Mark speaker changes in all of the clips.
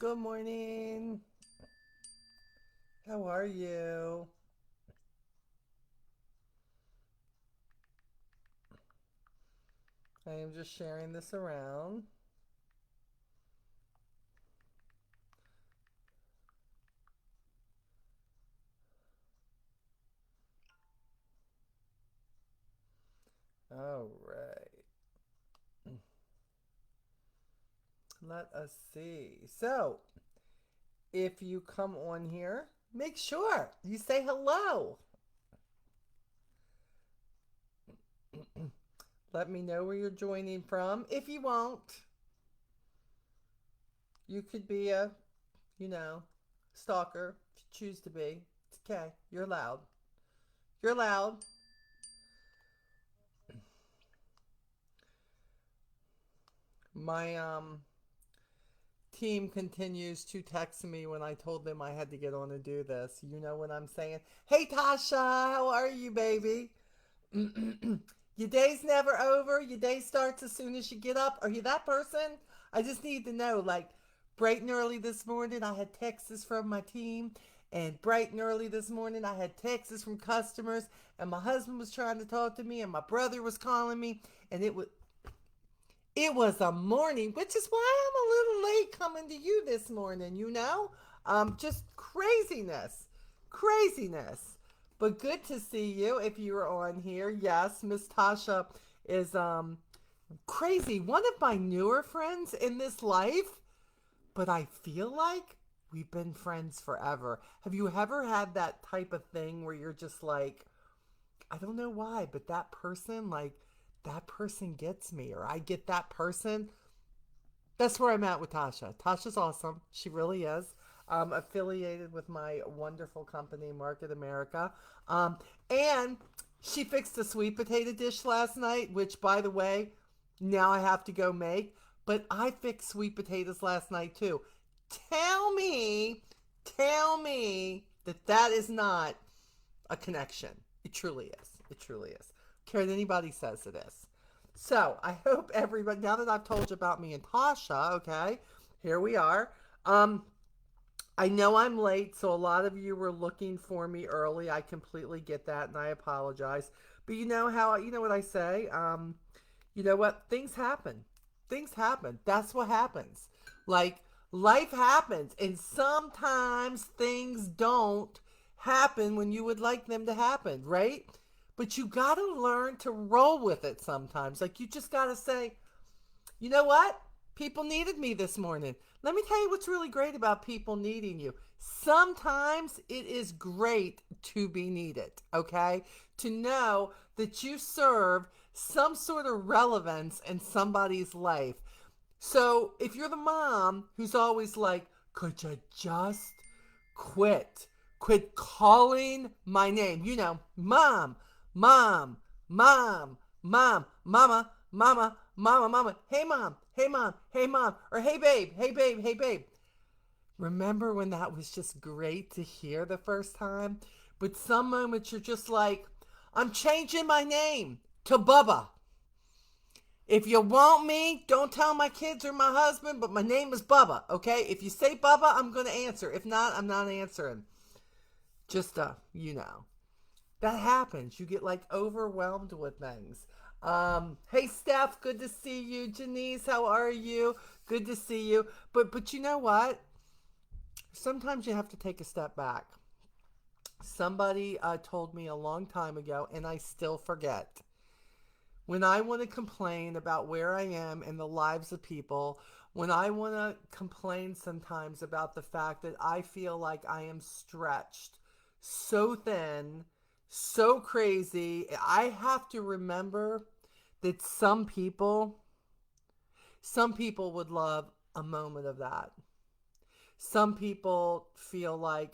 Speaker 1: Good morning. How are you? I am just sharing this around. All right. Let us see. So, if you come on here, make sure you say hello. Let me know where you're joining from. If you won't, you could be a, you know, stalker if you choose to be. It's okay. You're loud. You're loud. My team continues to text me when I told them I had to get on and do this. You know what I'm saying? Hey Tasha, how are you, baby? Your day's never over. Your day starts as soon as you get up. Are you that person? I just need to know. Like, bright and early this morning, I had texts from my team. And bright and early this morning, I had texts from customers. And my husband was trying to talk to me. And my brother was calling me. And it was a morning, which is why I'm a little late coming to you this morning. Just craziness. Craziness. But good to see you if you are on here. Yes, Miss Tasha is crazy. One of my newer friends in this life, but I feel like we've been friends forever. Have you ever had that type of thing where you're just like, I don't know why, but that person gets me, or I get that person. That's where I'm at with Tasha. Tasha's awesome. She really is. Affiliated with my wonderful company, Market America. And she fixed a sweet potato dish last night, which, by the way, now I have to go make. But I fixed sweet potatoes last night too. Tell me, tell me that that is not a connection. It truly is. It truly is. Care that anybody says it is. So I hope everybody. Now that I've told you about me and Tasha, okay, here we are. Um, I know I'm late, so a lot of you were looking for me early. I completely get that, and I apologize. But you know what I say. You know what? Things happen. Things happen. That's what happens. Like, life happens, and sometimes things don't happen when you would like them to happen, right? But you got to learn to roll with it sometimes. Like, you just got to say, you know what? People needed me this morning. Let me tell you what's really great about people needing you. Sometimes it is great to be needed, okay? To know that you serve some sort of relevance in somebody's life. So if you're the mom who's always like, could you just quit? Quit calling my name. Mom, mom, mom, mom, mama, mama, mama, mama. Hey, mom, hey, mom, hey, mom. Or hey, babe, hey, babe, hey, babe. Remember when that was just great to hear the first time? But some moments you're just like, I'm changing my name to Bubba. If you want me, don't tell my kids or my husband, but my name is Bubba, okay? If you say Bubba, I'm going to answer. If not, I'm not answering. Just, that happens. You get like overwhelmed with things. Hey Steph, good to see you. Janice, how are you? Good to see you. But you know what? Sometimes you have to take a step back. Somebody told me a long time ago, and I still forget. When I want to complain about where I am in the lives of people, when I want to complain sometimes about the fact that I feel like I am stretched so thin, so crazy, I have to remember that some people would love a moment of that. Some people feel like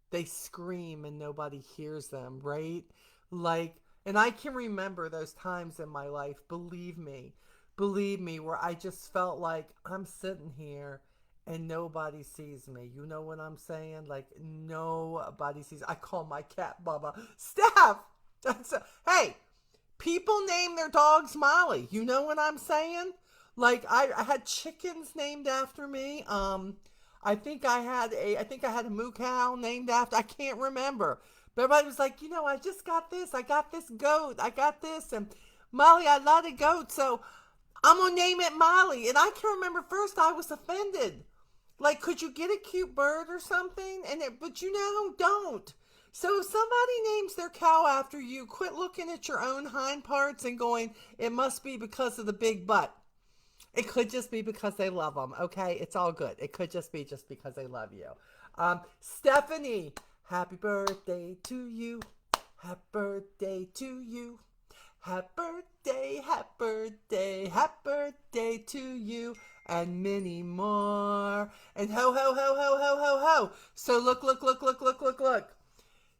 Speaker 1: they scream and nobody hears them, right? Like, and I can remember those times in my life, believe me, where I just felt like I'm sitting here and nobody sees me. You know what I'm saying? Like, nobody sees. I call my cat Bubba. Steph! Hey, people name their dogs Molly. You know what I'm saying? Like I had chickens named after me. I think I had a moo cow named after. I can't remember. But everybody was like, I just got this. I got this goat. I got this. And Molly, I love a goat, so I'm gonna name it Molly. And I can remember first I was offended. Like, could you get a cute bird or something? But don't. So if somebody names their cow after you, quit looking at your own hind parts and going, it must be because of the big butt. It could just be because they love them. Okay, it's all good. It could just be just because they love you. Stephanie, happy birthday to you. Happy birthday to you. Happy birthday, happy birthday, happy birthday to you, and many more. And ho, ho, ho, ho, ho, ho, ho. So look.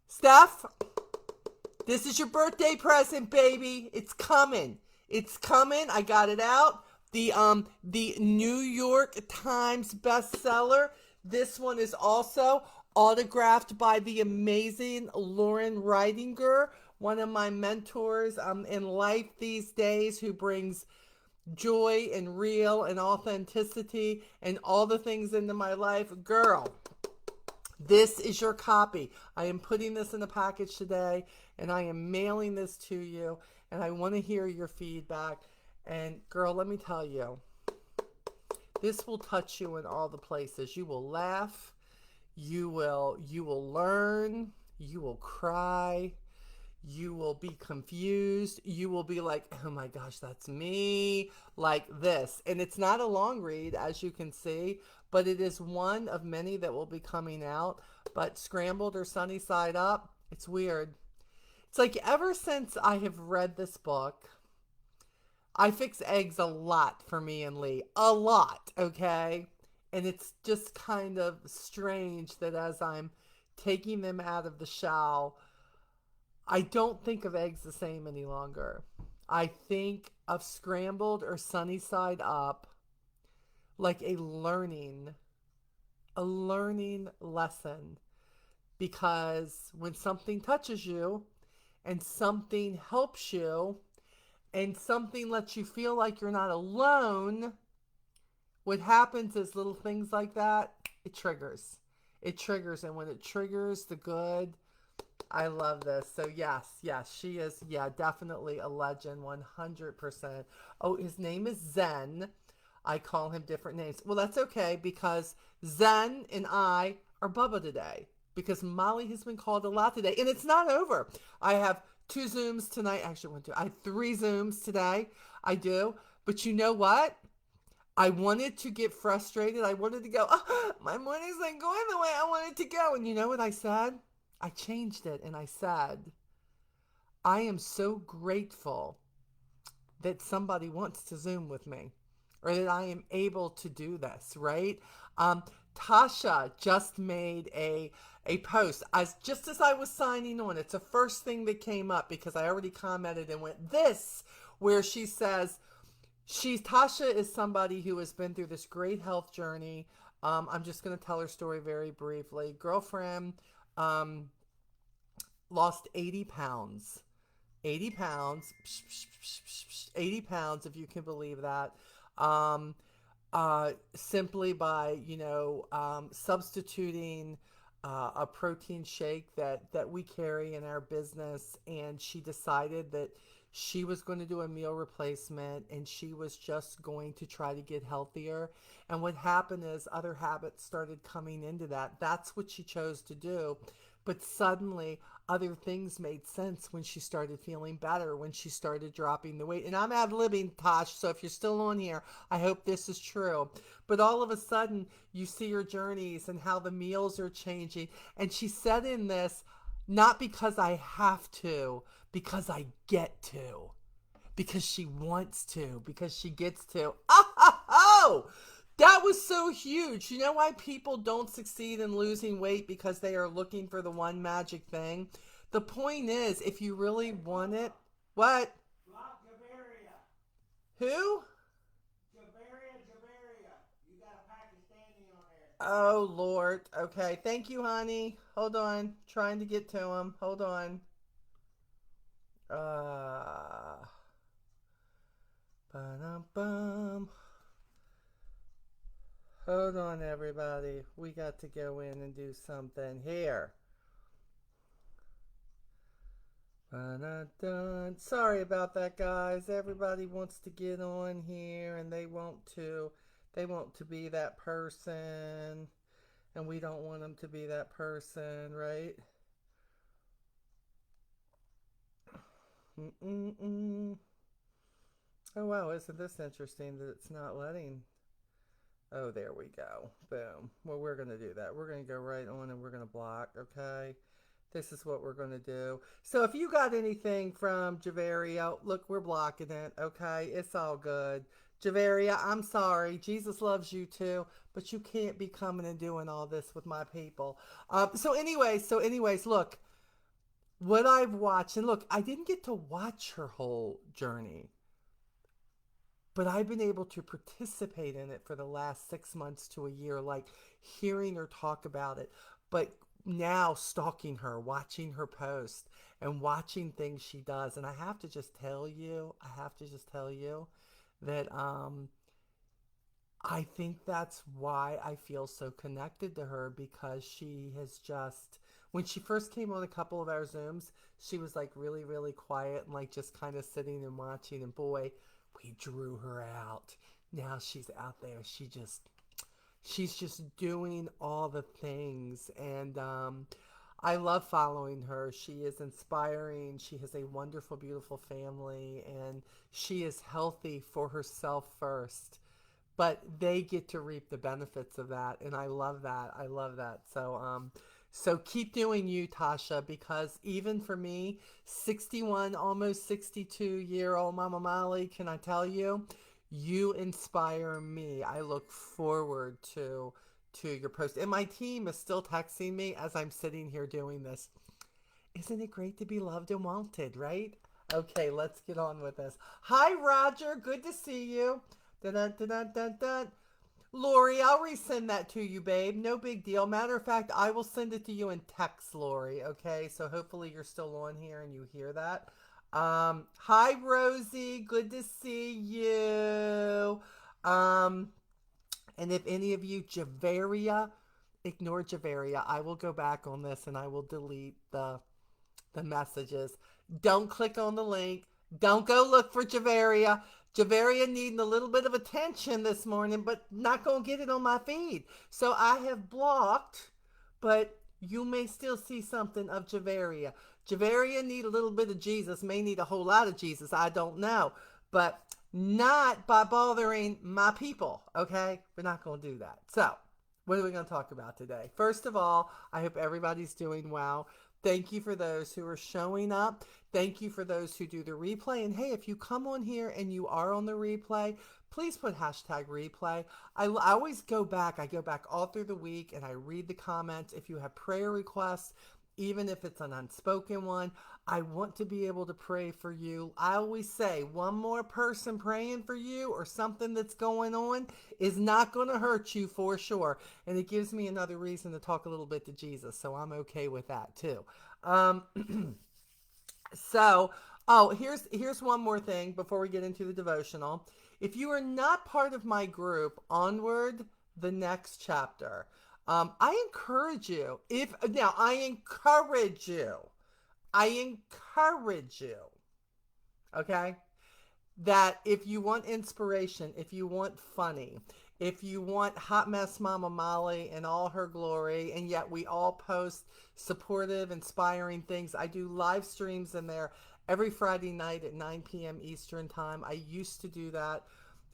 Speaker 1: Steph, this is your birthday present, baby. It's coming. It's coming. I got it out. The New York Times bestseller. This one is also autographed by the amazing Lauren Reidinger, one of my mentors in life these days, who brings joy and real and authenticity and all the things into my life. Girl, this is your copy. I am putting this in a package today, and I am mailing this to you, and I want to hear your feedback. And girl, let me tell you, this will touch you in all the places. You will laugh, you will learn, you will cry, you will be confused, you will be like, oh my gosh, that's me, like this. And it's not a long read, as you can see, but it is one of many that will be coming out. But scrambled or sunny side up, it's weird. It's like ever since I have read this book, I fix eggs a lot for me and Lee. A lot, okay? And it's just kind of strange that as I'm taking them out of the shell, I don't think of eggs the same any longer. I think of scrambled or sunny side up like a learning lesson. Because when something touches you and something helps you, and something lets you feel like you're not alone, what happens is little things like that, it triggers. It triggers, and when it triggers the good, I love this. So yes, she is, definitely a legend, 100%. Oh, his name is Zen. I call him different names. Well, that's okay, because Zen and I are Bubba today, because Molly has been called a lot today, and it's not over. I have 2 Zooms tonight. Actually, I have 3 Zooms today. I do. But you know what? I wanted to get frustrated. I wanted to go, oh, my morning's not going the way I wanted to go. And you know what I said? I changed it, and I said, I am so grateful that somebody wants to Zoom with me, or that I am able to do this, right? Tasha just made a post just as I was signing on. It's the first thing that came up because I already commented and went this, where she says Tasha is somebody who has been through this great health journey. I'm just going to tell her story very briefly. Girlfriend lost 80 pounds. 80 pounds, 80 pounds, if you can believe that. Simply by, substituting a protein shake that we carry in our business. And she decided that she was going to do a meal replacement, and she was just going to try to get healthier. And what happened is other habits started coming into that. That's what she chose to do. But suddenly other things made sense when she started feeling better, when she started dropping the weight. And I'm ad-libbing, Tosh, so if you're still on here, I hope this is true. But all of a sudden, you see her journeys and how the meals are changing. And she said in this, not because I have to, because I get to. Because she wants to, because she gets to. Oh! That was so huge. You know why people don't succeed in losing weight? Because they are looking for the one magic thing. The point is, if you really want it, what? Who? Jabaria. You got a Pakistani on there. Oh, Lord. Okay. Thank you, honey. Hold on. Trying to get to him. Hold on. Ba-dum-bum. Hold on, everybody. We got to go in and do something here. Dun. Sorry about that, guys. Everybody wants to get on here, and they want to be that person, and we don't want them to be that person, right? Mm-mm-mm. Oh wow, isn't this interesting that it's not letting? Oh, there we go. Boom. Well, we're gonna do that. We're gonna go right on, and we're gonna block. Okay. This is what we're going to do. So if you got anything from Javaria, look, we're blocking it. Okay, it's all good. Javaria, I'm sorry. Jesus loves you too, but you can't be coming and doing all this with my people. So anyways, look, what I've watched, and look, I didn't get to watch her whole journey, but I've been able to participate in it for the last 6 months to a year, like hearing her talk about it. But now stalking her, watching her post, and watching things she does. And I have to just tell you that I think that's why I feel so connected to her, because she has just, when she first came on a couple of our Zooms, she was like really, really quiet and like just kind of sitting and watching. And boy, we drew her out. Now she's out there. She's just doing all the things. And I love following her. She is inspiring. She has a wonderful, beautiful family, and she is healthy for herself first, but they get to reap the benefits of that, and I love that. I love that. So keep doing you, Tasha, because even for me, 61, almost 62-year-old Mama Molly, can I tell you, you inspire me. I look forward to your post, and my team is still texting me as I'm sitting here doing this. Isn't it great to be loved and wanted, right? Okay, let's get on with this. Hi, Roger. Good to see you. Dun, dun, dun, dun, dun, dun. Lori, I'll resend that to you, babe. No big deal. Matter of fact, I will send it to you in text, Lori. Okay, so hopefully you're still on here and you hear that. Hi, Rosie. Good to see you. Um, and if any of you, Javaria, ignore Javaria. I will go back on this and I will delete the messages. Don't click on the link. Don't go look for Javaria. Javaria needing a little bit of attention this morning, but not going to get it on my feed. So I have blocked, but you may still see something of Javaria. Javaria need a little bit of Jesus, may need a whole lot of Jesus. I don't know. But not by bothering my people, okay? We're not going to do that. So, what are we going to talk about today? First of all, I hope everybody's doing well. Thank you for those who are showing up. Thank you for those who do the replay. And hey, if you come on here and you are on the replay, please put hashtag replay. I always go back. I go back all through the week and I read the comments. If you have prayer requests, even if it's an unspoken one, I want to be able to pray for you. I always say one more person praying for you or something that's going on is not going to hurt you for sure. And it gives me another reason to talk a little bit to Jesus. So I'm okay with that too. Um, so, oh, here's one more thing before we get into the devotional. If you are not part of my group, Onward the Next Chapter, I encourage you. If now, I encourage you, okay, that if you want inspiration, if you want funny, if you want Hot Mess Mama Molly in all her glory, and yet we all post supportive, inspiring things. I do live streams in there every Friday night at 9 p.m. Eastern Time. I used to do that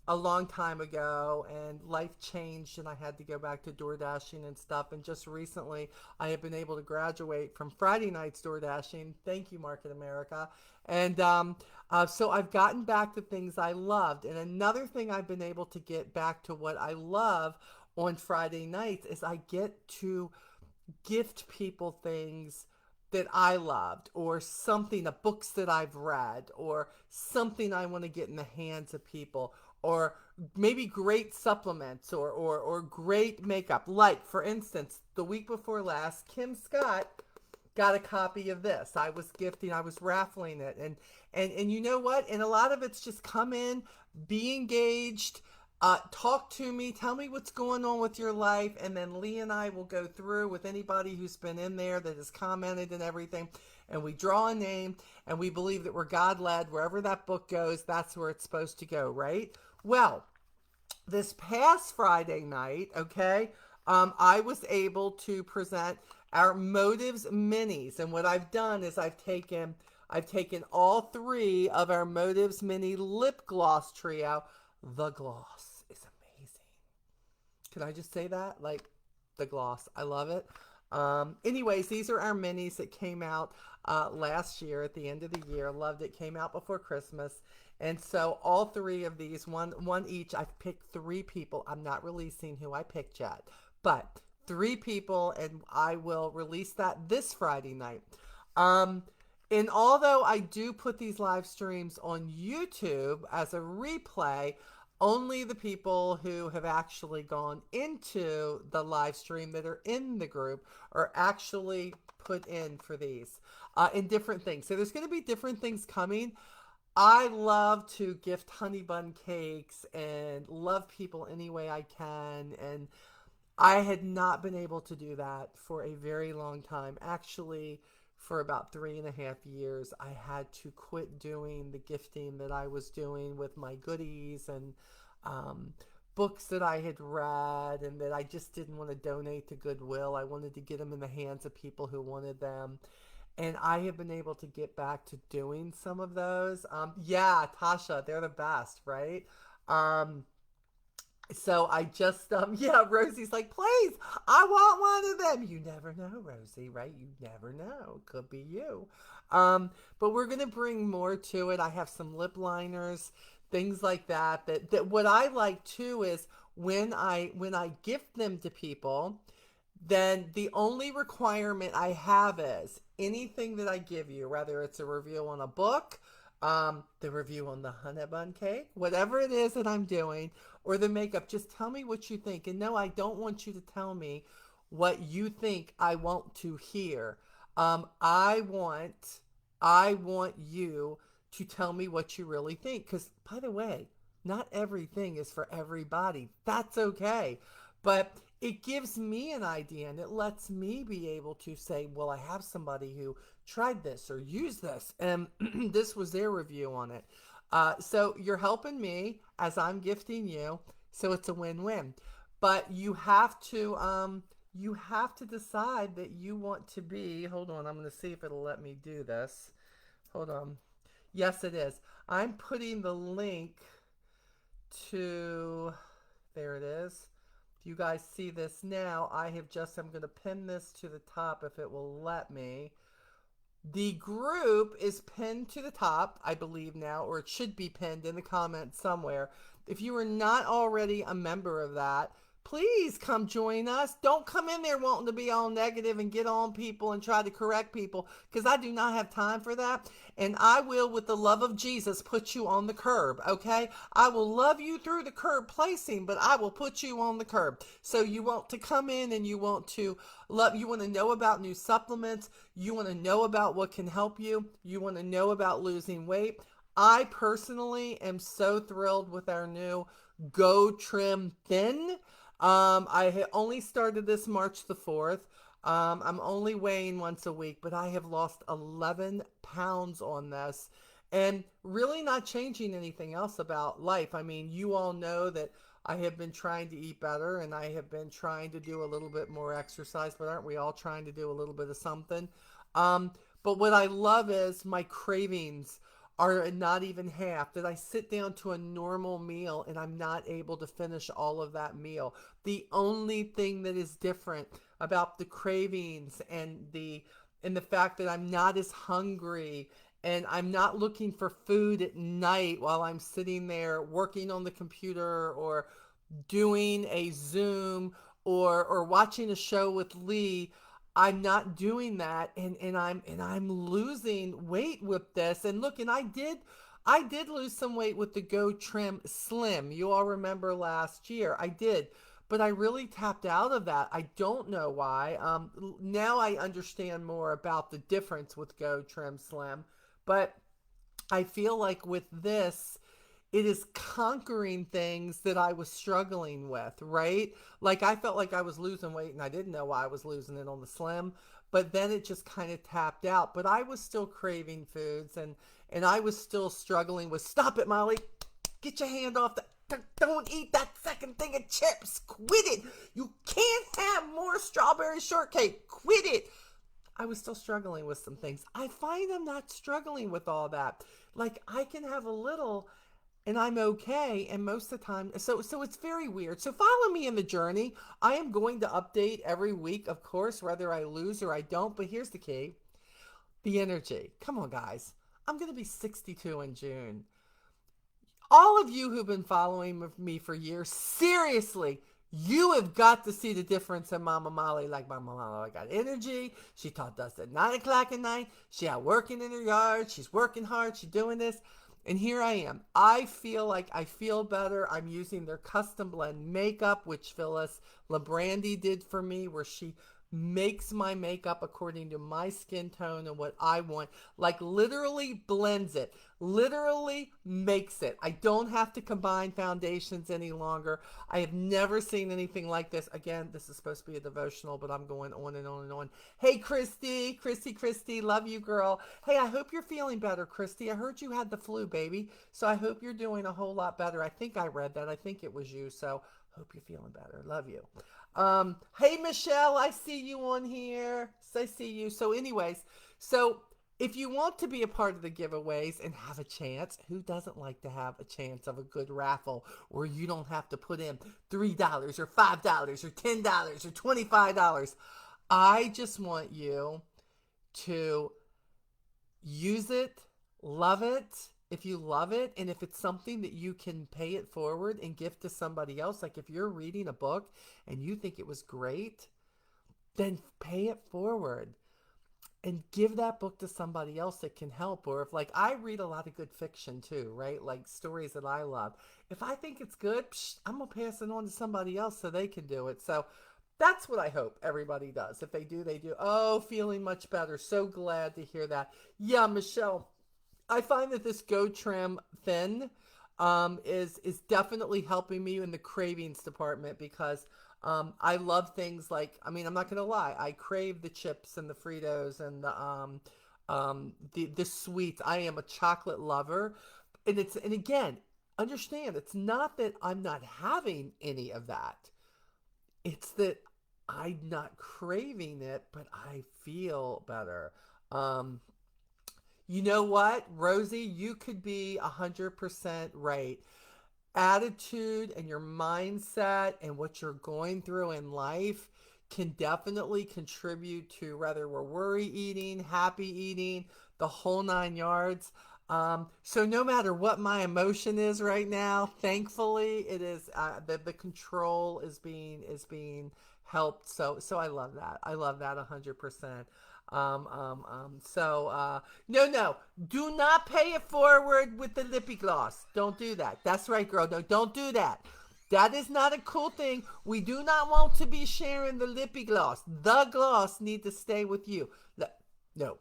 Speaker 1: a long time ago, and life changed and I had to go back to door dashing and stuff. And just recently I have been able to graduate from Friday nights door dashing, thank you Market America. And so I've gotten back to things I loved. And another thing I've been able to get back to what I love on Friday nights is I get to gift people things that I loved, or something, the books that I've read, or something I want to get in the hands of people, or maybe great supplements, or great makeup. Like, for instance, the week before last, Kim Scott got a copy of this. I was gifting, I was raffling it. And you know what? And a lot of it's just come in, be engaged, Talk to me. Tell me what's going on with your life. And then Lee and I will go through with anybody who's been in there that has commented and everything. And we draw a name and we believe that we're God led. Wherever that book goes, that's where it's supposed to go, right? Well, this past Friday night, okay, I was able to present our Motives minis, and what I've done is I've taken all three of our Motives mini lip gloss trio. The gloss is amazing. Can I just say that? Like the gloss, I love it. Anyways, these are our minis that came out last year at the end of the year. Loved it. Came out before Christmas. And so all three of these, one each, I've picked three people. I'm not releasing who I picked yet, but three people, and I will release that this Friday night. Um, and although I do put these live streams on YouTube as a replay, only the people who have actually gone into the live stream that are in the group are actually put in for these in different things. So there's going to be different things coming. I love to gift honey bun cakes and love people any way I can. And I had not been able to do that for a very long time. Actually, for about 3.5 years, I had to quit doing the gifting that I was doing with my goodies and um, books that I had read and that I just didn't want to donate to Goodwill. I wanted to get them in the hands of people who wanted them. And I have been able to get back to doing some of those. Yeah, Tasha, they're the best, right? Um, so I just yeah, Rosie's like, please, I want one of them. You never know, Rosie, right? You never know. Could be you. But we're gonna bring more to it. I have some lip liners, things like that. That what I like too is when I gift them to people, then the only requirement I have is anything that I give you, whether it's a review on a book, the review on the honey bun cake, whatever it is that I'm doing, or the makeup, just tell me what you think. And no, I don't want you to tell me what you think I want to hear. Um, I want, I want you to tell me what you really think. Because, by the way, not everything is for everybody. That's okay. But it gives me an idea and it lets me be able to say, well, I have somebody who tried this or used this and this was their review on it. So you're helping me as I'm gifting you. So it's a win-win. But you have to decide that you want to be, hold on, I'm going to see if it'll let me do this. Hold on. Yes, it is. I'm putting the link to, there it is. You guys see this now. I'm going to pin this to the top if it will let me. The group is pinned to the top, I believe now, or it should be pinned in the comments somewhere. If you are not already a member of that, please come join us. Don't come in there wanting to be all negative and get on people and try to correct people, because I do not have time for that. And I will, with the love of Jesus, put you on the curb, okay? I will love you through the curb placing, but I will put you on the curb. So you want to come in and you want to love, you want to know about new supplements, you want to know about what can help you, you want to know about losing weight. I personally am so thrilled with our new Go Trim Thin. I only started this March the 4th. I'm only weighing once a week, but I have lost 11 pounds on this and really not changing anything else about life. I mean, you all know that I have been trying to eat better and I have been trying to do a little bit more exercise, but aren't we all trying to do a little bit of something? Um, but what I love is my cravings are not even half. That I sit down to a normal meal and I'm not able to finish all of that meal. The only thing that is different about the cravings and the fact that I'm not as hungry and I'm not looking for food at night while I'm sitting there working on the computer or doing a Zoom or watching a show with Lee. I'm not doing that, and I'm losing weight with this. And look, and I did lose some weight with the Go Trim Slim. You all remember last year I did, but I really tapped out of that. I don't know why. Now I understand more about the difference with Go Trim Slim, but I feel like with this, it is conquering things that I was struggling with, right? Like I felt like I was losing weight and I didn't know why I was losing it on the slim, but then it just kind of tapped out. But I was still craving foods and I was still struggling with stop it, Molly. Get your hand off the don't eat that second thing of chips. Quit it. You can't have more strawberry shortcake. Quit it. I was still struggling with some things. I find I'm not struggling with all that. Like I can have a little and I'm okay. And most of the time, so it's very weird. So follow me in the journey. I am going to update every week, of course, whether I lose or I don't. But here's the key: the energy. Come on, guys. I'm going to be 62 in June. All of you who've been following me for years, seriously, you have got to see the difference in Mama Molly. Like Mama Molly got energy. She taught us at 9 o'clock at night. She out working in her yard. She's working hard. She's doing this. And here I am. I feel like I feel better. I'm using their custom blend makeup, which Phyllis LaBrandy did for me, where she makes my makeup according to my skin tone and what I want. Like literally blends it. Literally makes it. I don't have to combine foundations any longer. I have never seen anything like this. Again, this is supposed to be a devotional, but I'm going on and on and on. Hey, Christy, love you, girl. Hey, I hope you're feeling better, Christy. I heard you had the flu, baby. So I hope you're doing a whole lot better. I think I read that. I think it was you. So hope you're feeling better. Love you. Hey, Michelle, I see you on here. I see you. So anyways, so if you want to be a part of the giveaways and have a chance, who doesn't like to have a chance of a good raffle where you don't have to put in $3 or $5 or $10 or $25? I just want you to use it, love it. If you love it, and if it's something that you can pay it forward and gift to somebody else, like if you're reading a book and you think it was great, then pay it forward and give that book to somebody else that can help. Or if, like, I read a lot of good fiction too, right? Like stories that I love. If I think it's good, I'm going to pass it on to somebody else so they can do it. So that's what I hope everybody does. If they do, they do. Oh, feeling much better. So glad to hear that. Yeah, Michelle, I find that this Go Trim Thin is definitely helping me in the cravings department because I love things like, I mean, I'm not gonna lie, I crave the chips and the Fritos and the sweets. I am a chocolate lover, and again, understand it's not that I'm not having any of that. It's that I'm not craving it, but I feel better. Um, you know what, Rosie? You could be 100% right. Attitude and your mindset and what you're going through in life can definitely contribute to whether we're worry eating, happy eating, the whole nine yards. So no matter what my emotion is right now, thankfully it is the control is being helped. So I love that. I love that 100%. No, do not pay it forward with the lippy gloss. Don't do that. That's right, girl. No, don't do that. That is not a cool thing. We do not want to be sharing the lippy gloss. The gloss need to stay with you. No,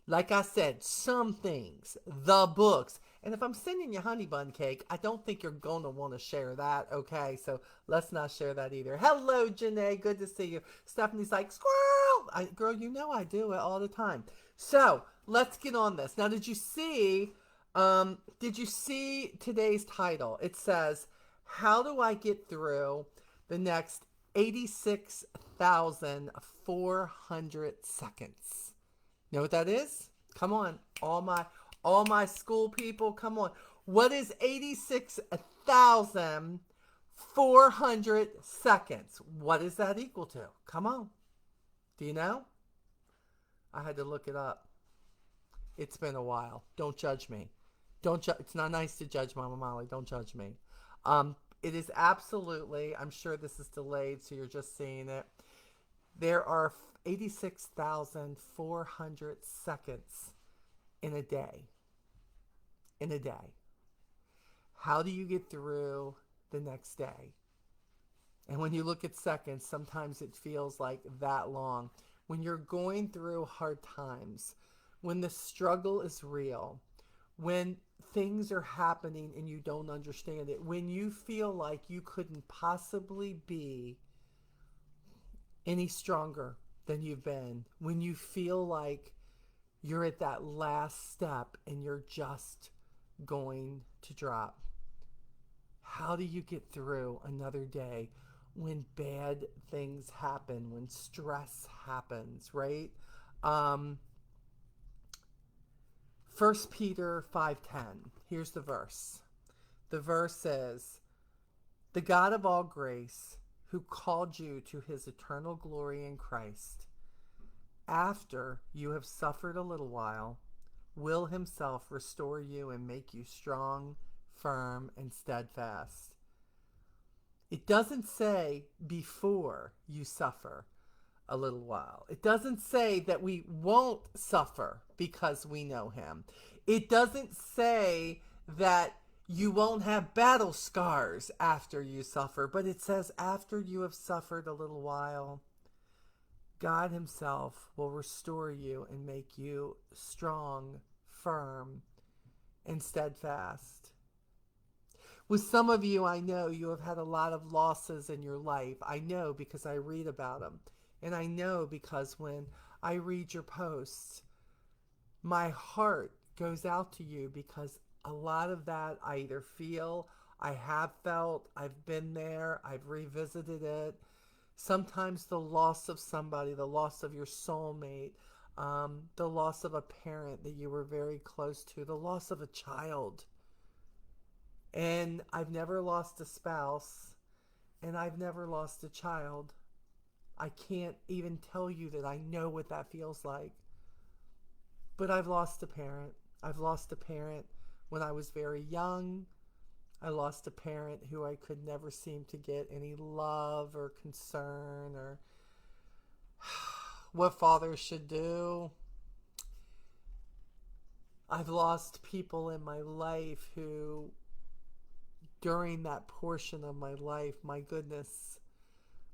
Speaker 1: like I said, some things, the books. And if I'm sending you honey bun cake, I don't think you're going to want to share that, okay? So let's not share that either. Hello, Janae. Good to see you. Stephanie's like, squirrel. Girl, you know I do it all the time. So let's get on this. Now, did you see today's title? It says, how do I get through the next 86,400 seconds? You know what that is? Come on, all my school people, come on. What is 86,400 seconds? What is that equal to? Come on. Do you know? I had to look it up. It's been a while. Don't judge me. Don't judge. It's not nice to judge Mama Molly. Don't judge me. It is absolutely, I'm sure this is delayed, so you're just seeing it. There are 86,400 seconds in a day. In a day. How do you get through the next day? And when you look at seconds, sometimes it feels like that long. When you're going through hard times, when the struggle is real, when things are happening and you don't understand it, when you feel like you couldn't possibly be any stronger than you've been, when you feel like you're at that last step and you're just going to drop. How do you get through another day when bad things happen, when stress happens, right? Um, 1 Peter 5:10. Here's the verse. The verse is, "The God of all grace, who called you to his eternal glory in Christ, after you have suffered a little while, will himself restore you and make you strong, firm, and steadfast." It doesn't say before you suffer a little while. It doesn't say that we won't suffer because we know him. It doesn't say that you won't have battle scars after you suffer, but it says after you have suffered a little while, God himself will restore you and make you strong, firm, and steadfast. With some of you, I know you have had a lot of losses in your life. I know because I read about them. And I know because when I read your posts, my heart goes out to you because a lot of that I either feel, I have felt, I've been there, I've revisited it. Sometimes the loss of somebody, the loss of your soulmate, the loss of a parent that you were very close to, the loss of a child. And I've never lost a spouse, and I've never lost a child. I can't even tell you that I know what that feels like. But I've lost a parent. I've lost a parent when I was very young. I lost a parent who I could never seem to get any love or concern or what fathers should do. I've lost people in my life who, during that portion of my life, my goodness,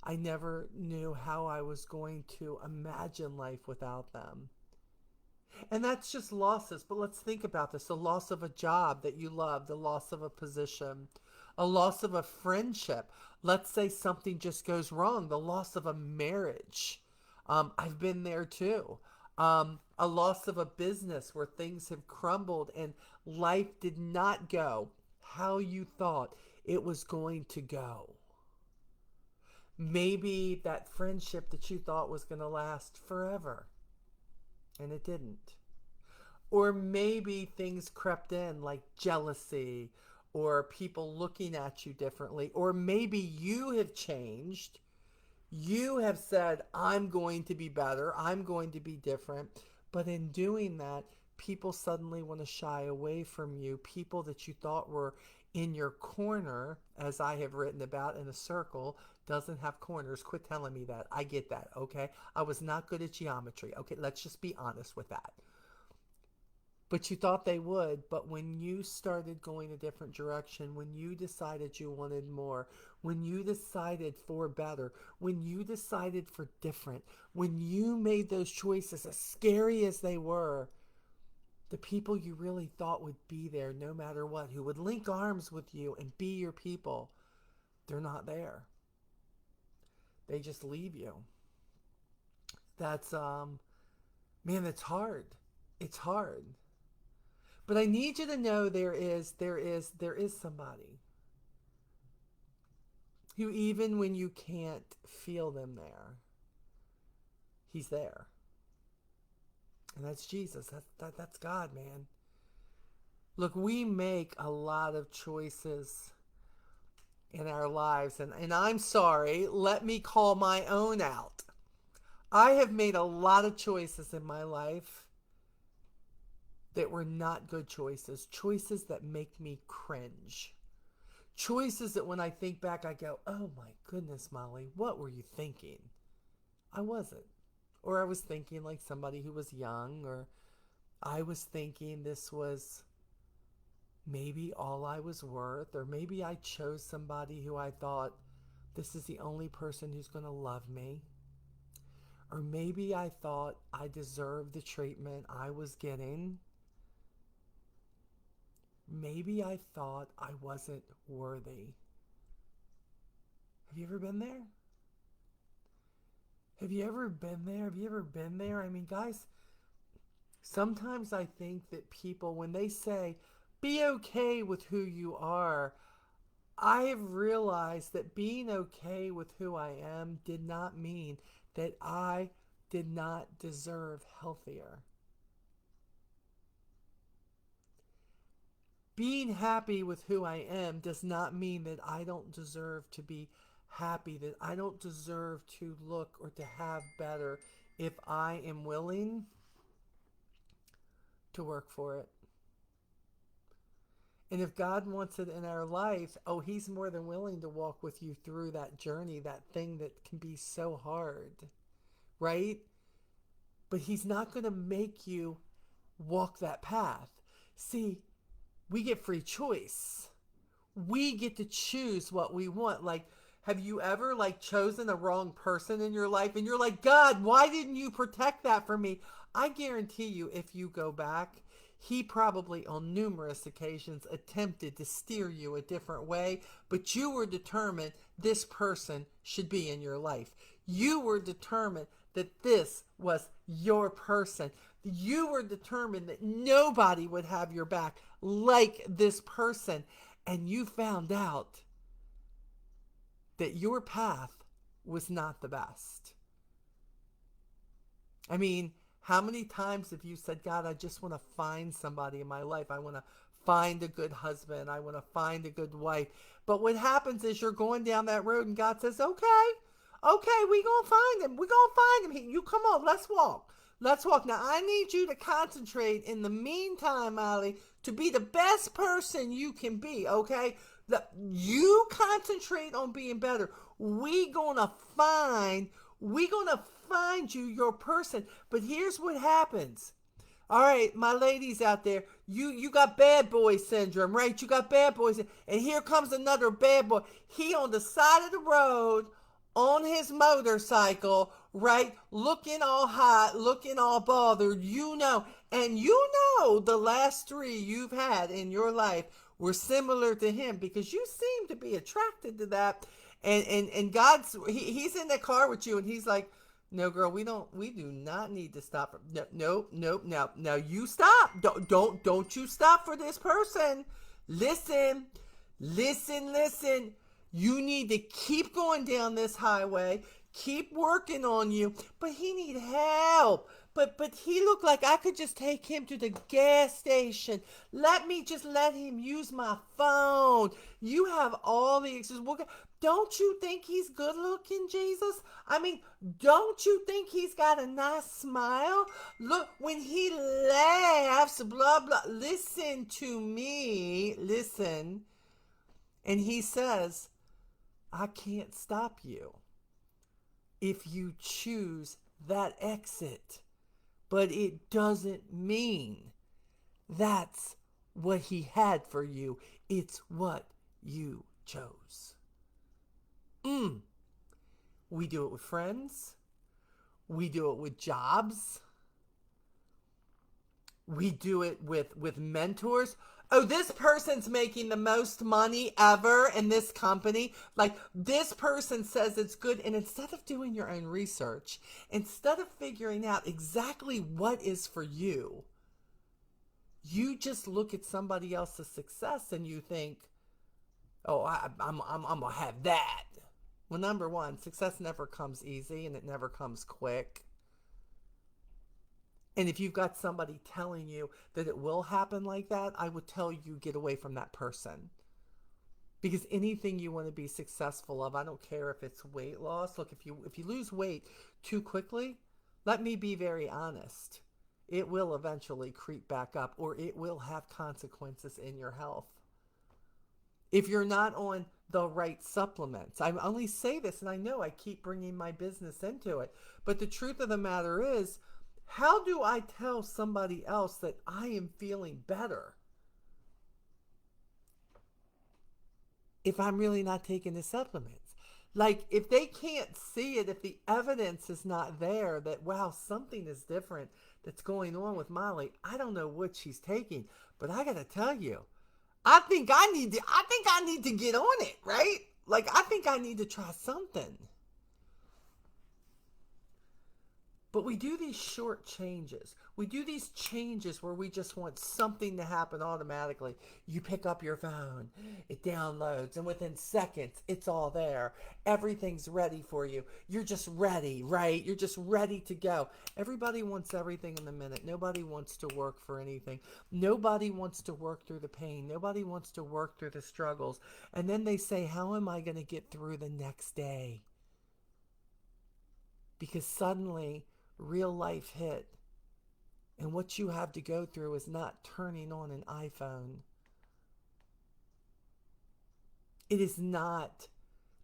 Speaker 1: I never knew how I was going to imagine life without them. And that's just losses. But let's think about this. The loss of a job that you love, the loss of a position, a loss of a friendship. Let's say something just goes wrong, the loss of a marriage. I've been there too. A loss of a business where things have crumbled and life did not go how you thought it was going to go. Maybe that friendship that you thought was going to last forever, and it didn't. Or maybe things crept in like jealousy or people looking at you differently. Or maybe you have changed. You have said, I'm going to be better. I'm going to be different. But in doing that, people suddenly want to shy away from you. People that you thought were in your corner, as I have written about, in a circle doesn't have corners. Quit telling me that. I get that, okay? I was not good at geometry. Okay, let's just be honest with that. But you thought they would, but when you started going a different direction, when you decided you wanted more, when you decided for better, when you decided for different, when you made those choices, as scary as they were, the people you really thought would be there no matter what, who would link arms with you and be your people, they're not there. They just leave you. That's, man, it's hard. It's hard. But I need you to know there is somebody who, even when you can't feel them there, he's there. And that's Jesus. That's God, man. Look, we make a lot of choices in our lives, and I'm sorry, let me call my own out. I have made a lot of choices in my life that were not good choices. Choices that make me cringe. Choices that when I think back, I go, oh my goodness, Molly, what were you thinking? I wasn't. Or I was thinking like somebody who was young, or I was thinking this was maybe all I was worth, or maybe I chose somebody who I thought this is the only person who's going to love me. Or maybe I thought I deserved the treatment I was getting. maybe I thought I wasn't worthy. Have you ever been there? Have you ever been there? Have you ever been there? I mean, guys, sometimes I think that people, when they say, be okay with who you are, I have realized that being okay with who I am did not mean that I did not deserve healthier. Being happy with who I am does not mean that I don't deserve to be happy, that I don't deserve to look or to have better if I am willing to work for it. And if God wants it in our life, oh, He's more than willing to walk with you through that journey, that thing that can be so hard, right? But He's not going to make you walk that path. See, we get free choice. We get to choose what we want. Like, have you ever like chosen a wrong person in your life and you're like, God, why didn't you protect that for me? I guarantee you, if you go back, he probably on numerous occasions attempted to steer you a different way, but you were determined this person should be in your life. You were determined that this was your person. You were determined that nobody would have your back like this person. And you found out that your path was not the best. I mean, how many times have you said, God, I just want to find somebody in my life. I want to find a good husband. I want to find a good wife. But what happens is you're going down that road and God says, okay, we gonna find him. We gonna find him. You come on, let's walk. Let's walk. Now, I need you to concentrate in the meantime, Molly, to be the best person you can be, okay? You concentrate on being better. We gonna find you your person. But here's what happens. All right, my ladies out there, you got bad boy syndrome, right? You got bad boys. And here comes another bad boy. He on the side of the road on his motorcycle, right? Looking all hot, looking all bothered, and the last three you've had in your life were similar to him because you seem to be attracted to that. And God's, he's in the car with you and he's like, no, girl, we do not need to stop. No, now you stop. Don't you stop for this person. Listen. You need to keep going down this highway, keep working on you, but he need help. But he looked like I could just take him to the gas station. Let him use my phone. You have all the excuses. Don't you think he's good looking, Jesus? I mean, don't you think he's got a nice smile? Look, when he laughs, blah, blah. Listen to me. Listen. And he says, I can't stop you if you choose that exit. But it doesn't mean that's what he had for you. It's what you chose. We do it with friends. We do it with jobs. We do it with mentors. Oh, this person's making the most money ever in this company. Like, this person says it's good. And instead of doing your own research, instead of figuring out exactly what is for you, you just look at somebody else's success and you think, oh, I'm going to have that. Well, number one, success never comes easy and it never comes quick. And if you've got somebody telling you that it will happen like that, I would tell you get away from that person. Because anything you want to be successful of, I don't care if it's weight loss. Look, if you lose weight too quickly, let me be very honest. It will eventually creep back up or it will have consequences in your health. If you're not on the right supplements. I only say this, and I know I keep bringing my business into it. But the truth of the matter is, how do I tell somebody else that I am feeling better if I'm really not taking the supplements? Like, if they can't see it, if the evidence is not there that, wow, something is different that's going on with Molly, I don't know what she's taking, but I got to tell you, I think I need to get on it, right? Like I think I need to try something. But we do these short changes. We do these changes where we just want something to happen automatically. You pick up your phone, it downloads, and within seconds, it's all there. Everything's ready for you. You're just ready, right? You're just ready to go. Everybody wants everything in a minute. Nobody wants to work for anything. Nobody wants to work through the pain. Nobody wants to work through the struggles. And then they say, how am I going to get through the next day? Because suddenly real life hit. And what you have to go through is not turning on an iPhone. It is not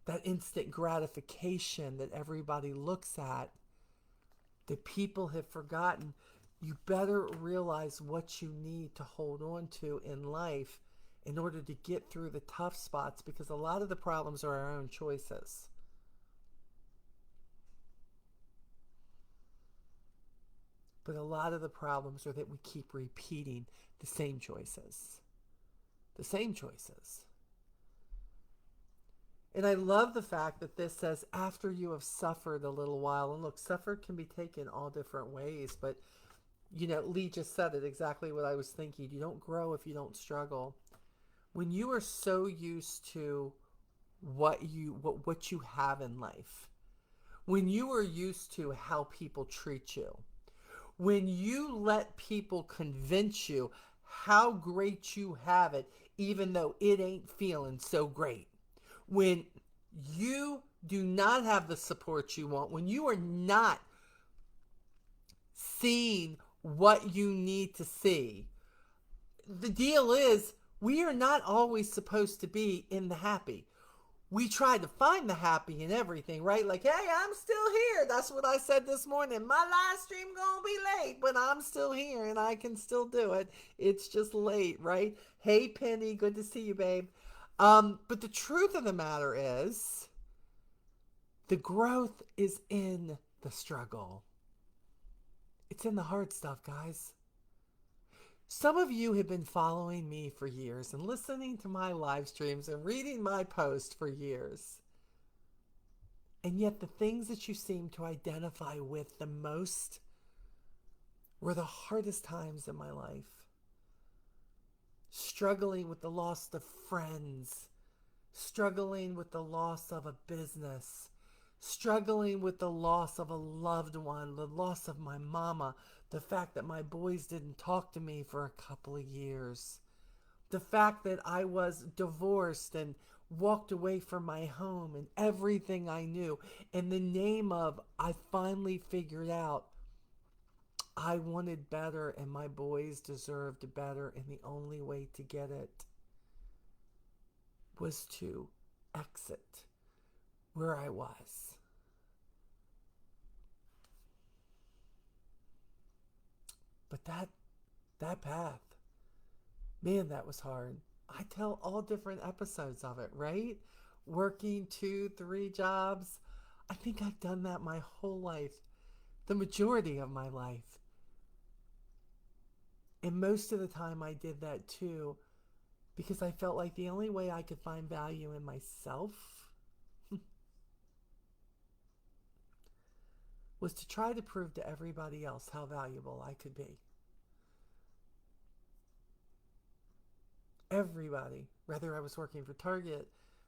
Speaker 1: that instant gratification that everybody looks at. That people have forgotten. You better realize what you need to hold on to in life in order to get through the tough spots, because a lot of the problems are our own choices. But a lot of the problems are that we keep repeating the same choices. The same choices. And I love the fact that this says, after you have suffered a little while. And look, suffer can be taken all different ways. But, Lee just said it exactly what I was thinking. You don't grow if you don't struggle. When you are so used to what you have in life, when you are used to how people treat you, when you let people convince you how great you have it, even though it ain't feeling so great, when you do not have the support you want, when you are not seeing what you need to see, the deal is we are not always supposed to be in the happy. We try to find the happy in everything, right? Like, hey, I'm still here. That's what I said this morning. My live stream gonna be late, but I'm still here and I can still do it. It's just late, right? Hey, Penny, good to see you, babe. But the truth of the matter is, the growth is in the struggle. It's in the hard stuff, guys. Some of you have been following me for years and listening to my live streams and reading my posts for years. And yet the things that you seem to identify with the most were the hardest times in my life. Struggling with the loss of friends, struggling with the loss of a business, struggling with the loss of a loved one, the loss of my mama, the fact that my boys didn't talk to me for a couple of years, the fact that I was divorced and walked away from my home and everything I knew in the name of I finally figured out I wanted better and my boys deserved better, and the only way to get it was to exit where I was. But that path, man, that was hard. I tell all different episodes of it, right? Working 2, 3 jobs. I think I've done that my whole life, the majority of my life. And most of the time I did that too because I felt like the only way I could find value in myself was to try to prove to everybody else how valuable I could be. Everybody, whether I was working for Target,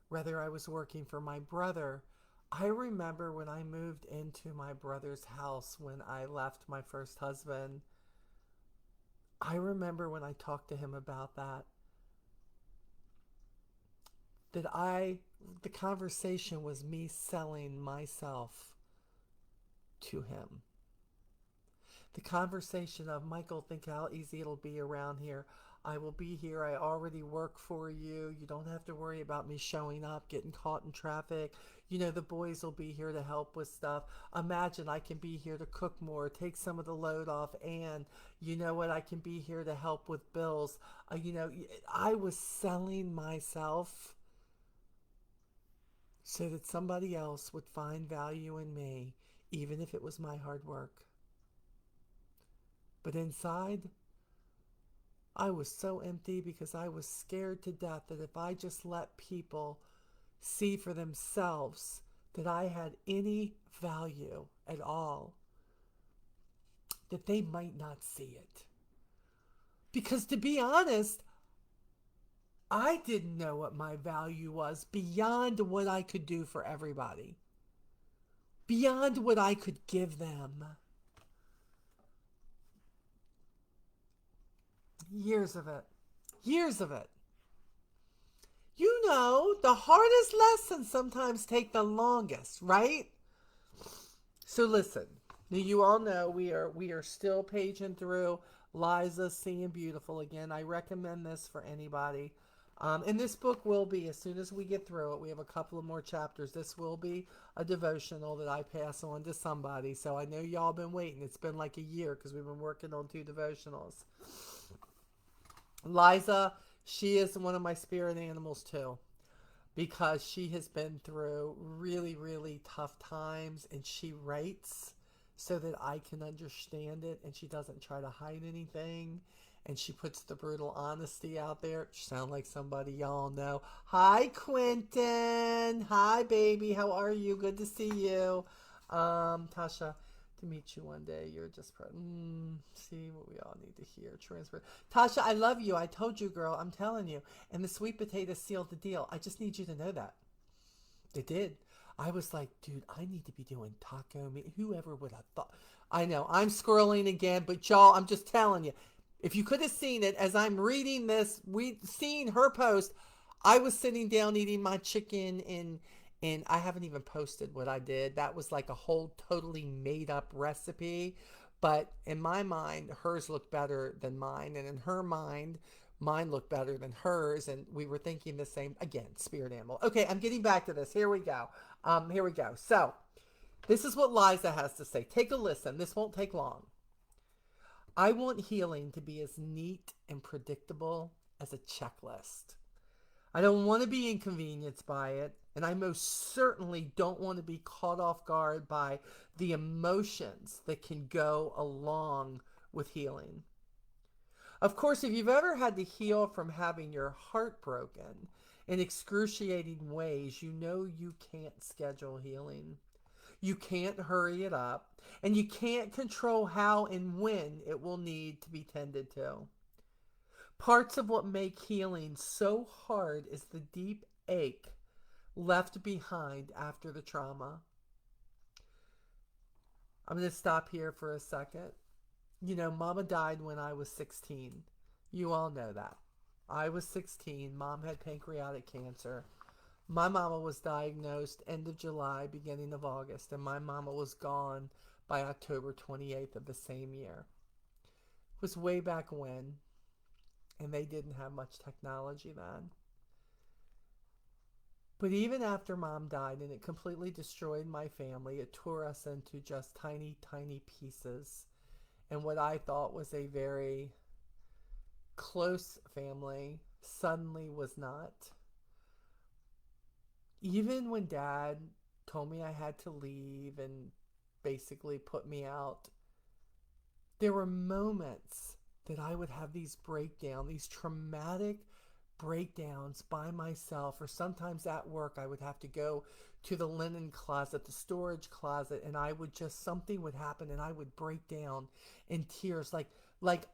Speaker 1: whether I was working for my brother. I remember when I moved into my brother's house when I left my first husband. I remember when I talked to him about that, the conversation was me selling myself to him. The conversation of, Michael, think how easy it'll be around here. I will be here. I already work for you. You don't have to worry about me showing up, getting caught in traffic. The boys will be here to help with stuff. Imagine I can be here to cook more, take some of the load off, and you know what? I can be here to help with bills. I was selling myself so that somebody else would find value in me, even if it was my hard work. But inside, I was so empty because I was scared to death that if I just let people see for themselves that I had any value at all, that they might not see it. Because to be honest, I didn't know what my value was beyond what I could do for everybody, beyond what I could give them. Years of it. Years of it. You know, the hardest lessons sometimes take the longest, right? So listen, you all know we are still paging through Liza Seeing Beautiful again. I recommend this for anybody. And this book will be, as soon as we get through it, we have a couple of more chapters. This will be a devotional that I pass on to somebody. So I know y'all been waiting. It's been like a year because we've been working on 2 devotionals. Liza, she is one of my spirit animals too, because she has been through really, really tough times, and she writes so that I can understand it, and she doesn't try to hide anything, and she puts the brutal honesty out there. She sounds like somebody y'all know. Hi, Quentin. Hi, baby. How are you? Good to see you. Tasha, to meet you one day. You're just see what we all need to hear. Transfer. Tasha, I love you. I told you, girl. I'm telling you. And the sweet potato sealed the deal. I just need you to know that. It did. I was like, dude, I need to be doing taco meat. Whoever would have thought? I know. I'm scrolling again, but y'all, I'm just telling you. If you could have seen it as I'm reading this, we seen her post. I was sitting down eating my chicken, and I haven't even posted what I did. That was like a whole totally made up recipe. But in my mind, hers looked better than mine. And in her mind, mine looked better than hers. And we were thinking the same, again, spirit animal. Okay, I'm getting back to this. Here we go. Here we go. So this is what Liza has to say. Take a listen. This won't take long. I want healing to be as neat and predictable as a checklist. I don't want to be inconvenienced by it, and I most certainly don't want to be caught off guard by the emotions that can go along with healing. Of course, if you've ever had to heal from having your heart broken in excruciating ways, you know you can't schedule healing. You can't hurry it up, and you can't control how and when it will need to be tended to. Parts of what make healing so hard is the deep ache left behind after the trauma. I'm going to stop here for a second. You know, Mama died when I was 16. You all know that. I was 16. Mom had pancreatic cancer. My mama was diagnosed end of July, beginning of August, and my mama was gone by October 28th of the same year. It was way back when, and they didn't have much technology then. But even after mom died and it completely destroyed my family, it tore us into just tiny, tiny pieces. And what I thought was a very close family suddenly was not. Even when dad told me I had to leave and basically put me out, there were moments that I would have these breakdowns, these traumatic breakdowns by myself, or sometimes at work I would have to go to the linen closet, the storage closet, and I would just, something would happen and I would break down in tears, like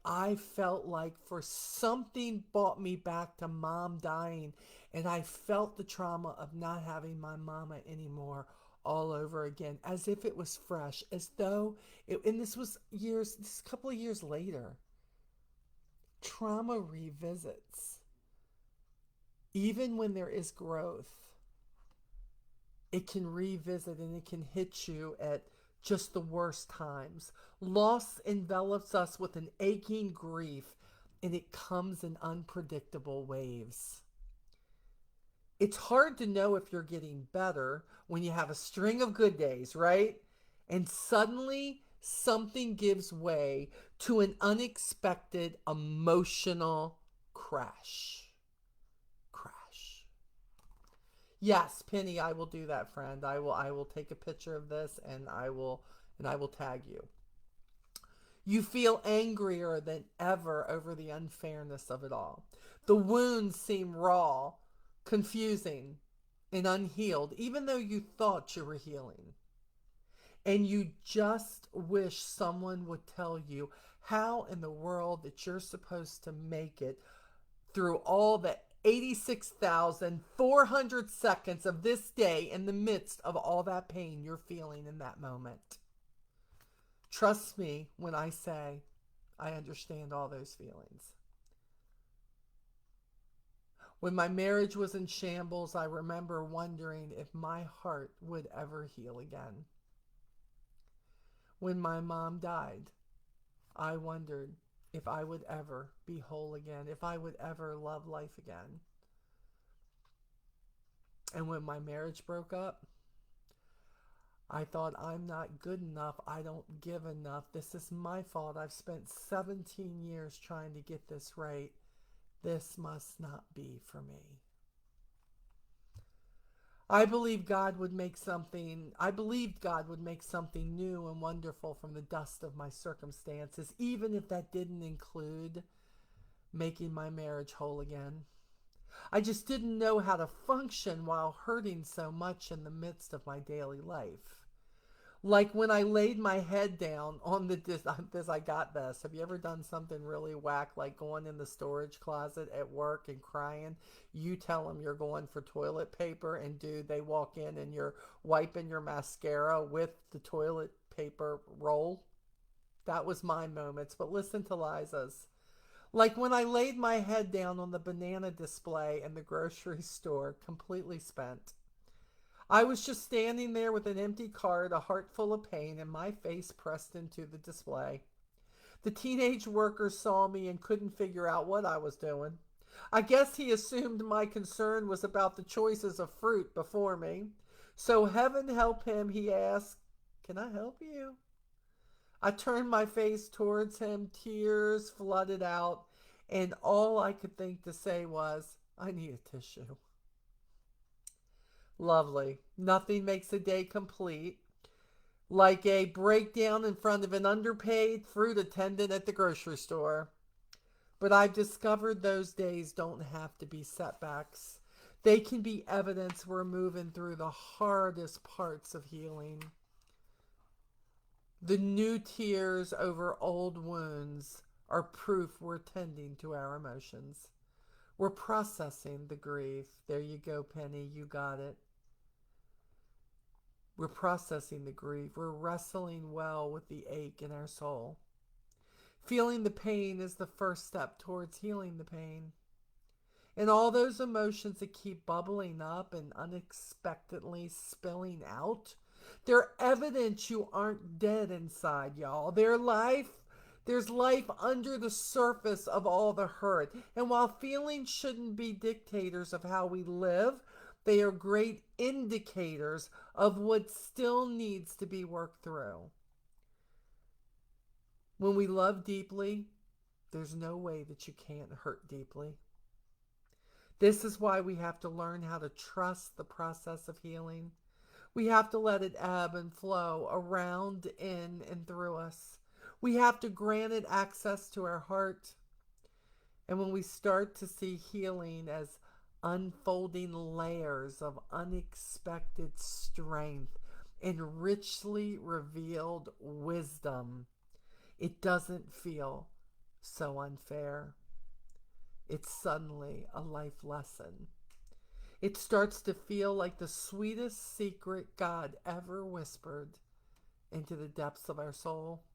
Speaker 1: I felt like for something brought me back to mom dying, and I felt the trauma of not having my mama anymore all over again, as if it was fresh, as though it, and this was years, this couple of years later. Trauma revisits. Even when there is growth, it can revisit and it can hit you at just the worst times. Loss envelops us with an aching grief, and it comes in unpredictable waves. It's hard to know if you're getting better when you have a string of good days, right? And suddenly something gives way to an unexpected emotional crash. Yes, Penny, I will do that, friend. I will take a picture of this, and I will tag you. You feel angrier than ever over the unfairness of it all. The wounds seem raw, confusing, and unhealed, even though you thought you were healing. And you just wish someone would tell you how in the world that you're supposed to make it through all the 86,400 seconds of this day in the midst of all that pain you're feeling in that moment. Trust me when I say I understand all those feelings. When my marriage was in shambles, I remember wondering if my heart would ever heal again. When my mom died, I wondered if I would ever be whole again, if I would ever love life again. And when my marriage broke up, I thought, I'm not good enough. I don't give enough. This is my fault. I've spent 17 years trying to get this right. This must not be for me. I believed God would make something new and wonderful from the dust of my circumstances, even if that didn't include making my marriage whole again. I just didn't know how to function while hurting so much in the midst of my daily life. Like when I laid my head down on this, I got this. Have you ever done something really whack, like going in the storage closet at work and crying? You tell them you're going for toilet paper, and dude, they walk in and you're wiping your mascara with the toilet paper roll. That was my moments, but listen to Liza's. Like when I laid my head down on the banana display in the grocery store, completely spent. I was just standing there with an empty cart, a heart full of pain, and my face pressed into the display. The teenage worker saw me and couldn't figure out what I was doing. I guess he assumed my concern was about the choices of fruit before me. So heaven help him, he asked, "Can I help you?" I turned my face towards him, tears flooded out, and all I could think to say was, "I need a tissue." Lovely. Nothing makes a day complete like a breakdown in front of an underpaid fruit attendant at the grocery store. But I've discovered those days don't have to be setbacks. They can be evidence we're moving through the hardest parts of healing. The new tears over old wounds are proof we're tending to our emotions. We're processing the grief. There you go, Penny. You got it. We're processing the grief. We're wrestling well with the ache in our soul. Feeling the pain is the first step towards healing the pain. And all those emotions that keep bubbling up and unexpectedly spilling out, they're evidence you aren't dead inside, y'all. There's life under the surface of all the hurt. And while feelings shouldn't be dictators of how we live, they are great indicators of what still needs to be worked through. When we love deeply, there's no way that you can't hurt deeply. This is why we have to learn how to trust the process of healing. We have to let it ebb and flow around, in, and through us. We have to grant it access to our heart. And when we start to see healing as unfolding layers of unexpected strength and richly revealed wisdom, it doesn't feel so unfair. It's suddenly a life lesson. It starts to feel like the sweetest secret God ever whispered into the depths of our soul.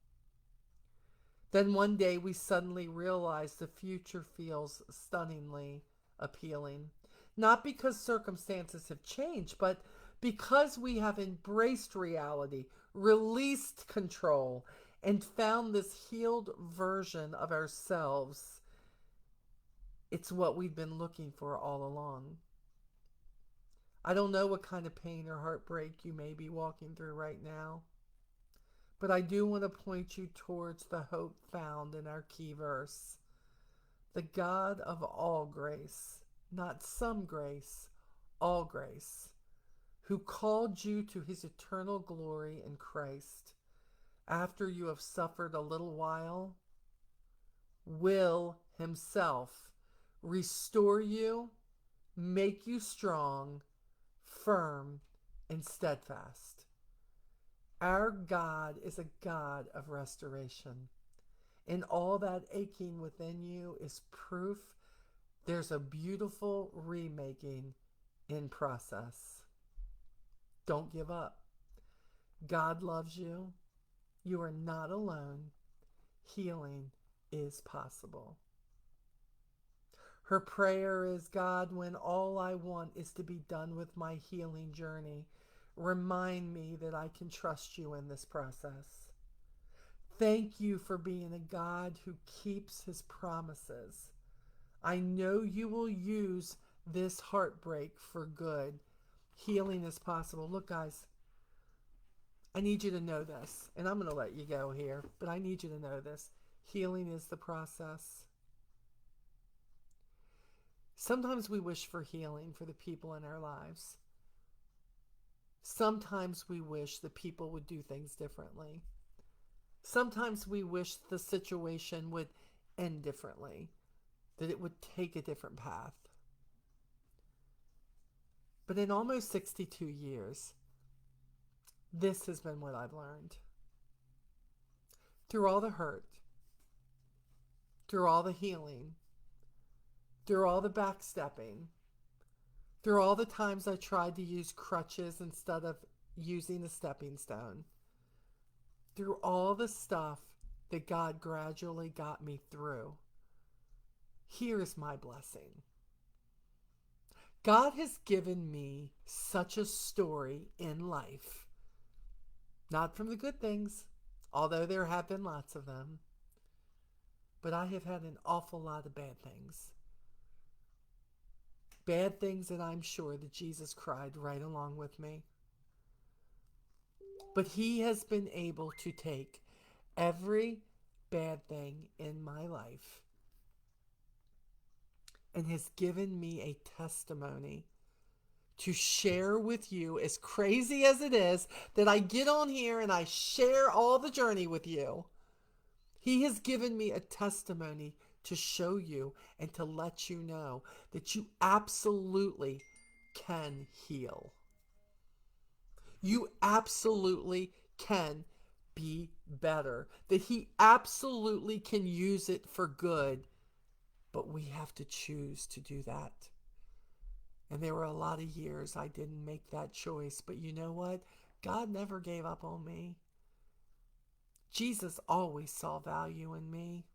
Speaker 1: Then one day we suddenly realize the future feels stunningly appealing. Not because circumstances have changed, but because we have embraced reality, released control, and found this healed version of ourselves. It's what we've been looking for all along. I don't know what kind of pain or heartbreak you may be walking through right now, but I do want to point you towards the hope found in our key verse. The God of all grace, not some grace, all grace, who called you to his eternal glory in Christ. after you have suffered a little while, will himself restore you, make you strong, firm, and steadfast. Our God is a God of restoration. And all that aching within you is proof there's a beautiful remaking in process. Don't give up. God loves you. You are not alone. Healing is possible. Her prayer is, God, when all I want is to be done with my healing journey, remind me that I can trust you in this process. Thank you for being a God who keeps his promises. I know you will use this heartbreak for good. Healing is possible. Look, guys, I need you to know this, and I'm going to let you go here, but I need you to know this. Healing is the process. Sometimes we wish for healing for the people in our lives. Sometimes we wish that people would do things differently. Sometimes we wish the situation would end differently, that it would take a different path. But in almost 62 years, this has been what I've learned. Through all the hurt, through all the healing, through all the backstepping, through all the times I tried to use crutches instead of using a stepping stone, through all the stuff that God gradually got me through, here is my blessing. God has given me such a story in life, not from the good things, although there have been lots of them, but I have had an awful lot of bad things. Bad things that I'm sure that Jesus cried right along with me. But he has been able to take every bad thing in my life and has given me a testimony to share with you, as crazy as it is that I get on here and I share all the journey with you. He has given me a testimony to show you and to let you know that you absolutely can heal. You absolutely can be better. That he absolutely can use it for good. But we have to choose to do that. And there were a lot of years I didn't make that choice. But you know what? God never gave up on me. Jesus always saw value in me.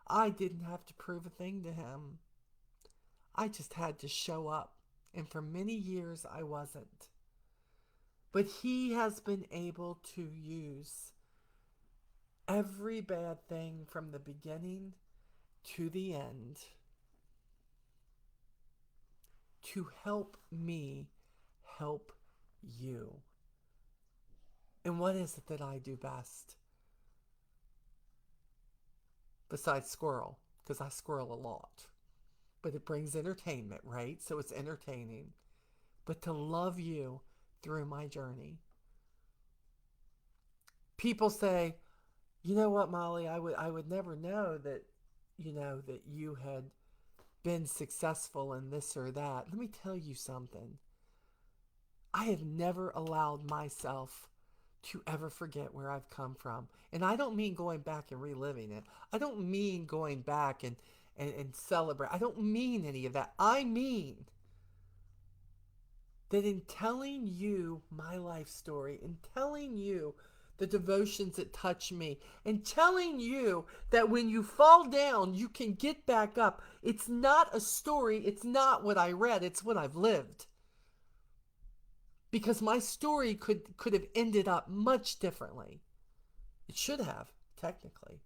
Speaker 1: I didn't have to prove a thing to him. I just had to show up. And for many years, I wasn't. But he has been able to use every bad thing from the beginning to the end to help me help you. And what is it that I do best? Besides squirrel, because I squirrel a lot. But it brings entertainment, right? So it's entertaining. But to love you through my journey. People say, you know what, Molly, I would never know that, that you had been successful in this or that. Let me tell you something. I have never allowed myself to ever forget where I've come from. And I don't mean going back and reliving it. I don't mean going back and celebrate. I don't mean any of that. I mean that in telling you my life story, in telling you the devotions that touch me, and telling you that when you fall down, you can get back up. It's not a story. It's not what I read. It's what I've lived. Because my story could have ended up much differently. It should have, technically.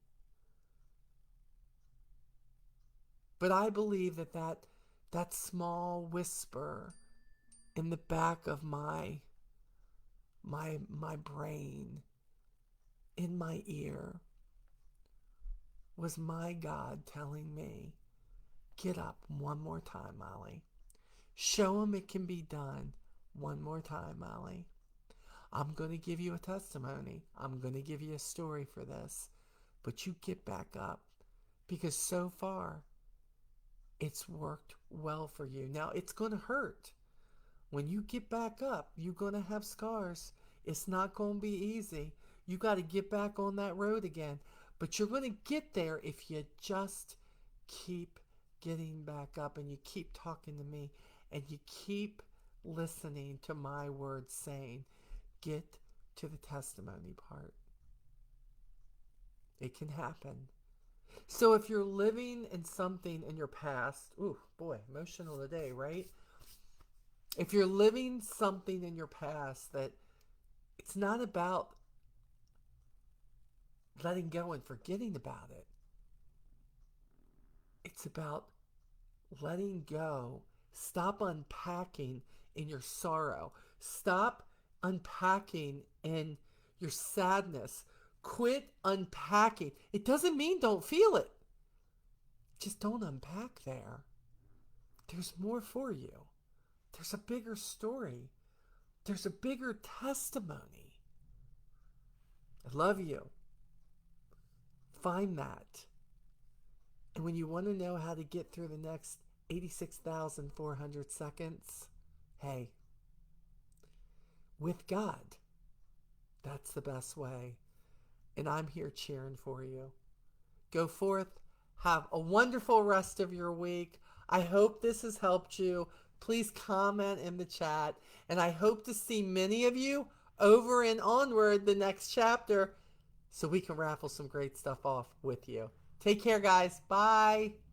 Speaker 1: But I believe that small whisper in the back of my brain, in my ear, was my God telling me, get up one more time, Molly. Show him it can be done one more time, Molly. I'm going to give you a testimony. I'm going to give you a story for this. But you get back up because so far it's worked well for you. Now it's going to hurt. When you get back up, you're going to have scars. It's not going to be easy. You got to get back on that road again. But you're going to get there if you just keep getting back up and you keep talking to me and you keep listening to my words saying, get to the testimony part. It can happen. So if you're living in something in your past, ooh, boy, emotional today, right? If you're living something in your past that it's not about letting go and forgetting about it, it's about letting go. Stop unpacking in your sorrow. Stop unpacking in your sadness. Quit unpacking. It doesn't mean don't feel it. Just don't unpack there. There's more for you. There's a bigger story. There's a bigger testimony. I love you. Find that. And when you want to know how to get through the next 86,400 seconds, hey, with God, that's the best way. And I'm here cheering for you. Go forth. Have a wonderful rest of your week. I hope this has helped you. Please comment in the chat. And I hope to see many of you over and onward the next chapter so we can raffle some great stuff off with you. Take care, guys. Bye.